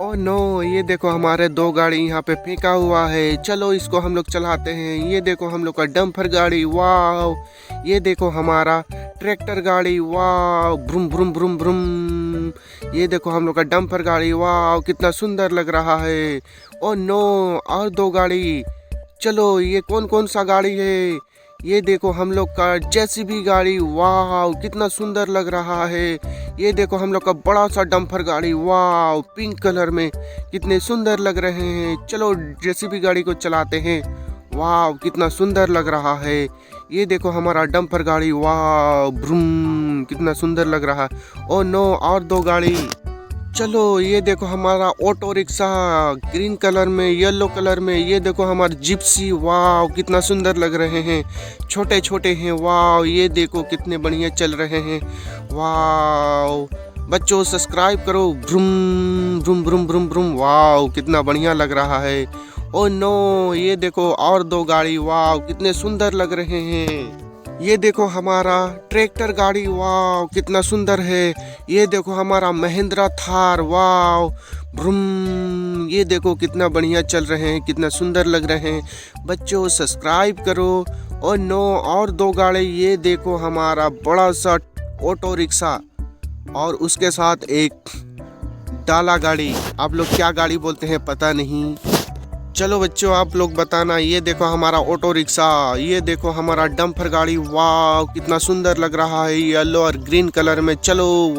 Oh no, ये देखो हमारे दो गाड़ी यहाँ पे फेंका हुआ है। चलो इसको हम लोग चलाते हैं। ये देखो हम लोग का डंपर गाड़ी, वाह। ये देखो हमारा ट्रैक्टर गाड़ी, वाह, ब्रुम ब्रुम ब्रुम ब्रुम। ये देखो हम लोग का डंपर गाड़ी, वाह, कितना सुंदर लग रहा है। ओ नो, और दो गाड़ी। चलो ये कौन कौन सा गाड़ी है? ये देखो हम लोग का जेसीबी गाड़ी, वाह, कितना सुंदर लग रहा है। ये देखो हम लोग का बड़ा सा डंपर गाड़ी, वाह, पिंक कलर में, कितने सुंदर लग रहे हैं। चलो जेसीबी गाड़ी को चलाते हैं। वाह, कितना सुंदर लग रहा है। ये देखो हमारा डंपर गाड़ी, वाह, ब्रूम, कितना सुंदर लग रहा है। ओ नो, और दो गाड़ी। चलो ये देखो हमारा ऑटो रिक्शा, ग्रीन कलर में, येलो कलर में। ये देखो हमारे जिप्सी, वाह, कितना सुंदर लग रहे हैं, छोटे छोटे हैं, वाह। ये देखो कितने बढ़िया चल रहे हैं, वाह। बच्चों सब्सक्राइब करो, ब्रूम ब्रूम ब्रूम ब्रूम ब्रूम, वाह, कितना बढ़िया लग रहा है। ओ नो, ये देखो और दो गाड़ी, वाह, कितने सुंदर लग रहे हैं। ये देखो हमारा ट्रैक्टर गाड़ी, वाह, कितना सुंदर है। ये देखो हमारा महिंद्रा थार, वाह, ब्रूम। ये देखो कितना बढ़िया चल रहे हैं, कितना सुंदर लग रहे हैं। बच्चों सब्सक्राइब करो। और नो, और दो गाड़ी। ये देखो हमारा बड़ा सा ऑटो रिक्शा और उसके साथ एक डाला गाड़ी। आप लोग क्या गाड़ी बोलते हैं पता नहीं। चलो बच्चों आप लोग बताना। ये देखो हमारा ऑटो रिक्शा, ये देखो हमारा डंपर गाड़ी, वाह, कितना सुंदर लग रहा है, येलो और ग्रीन कलर में। चलो।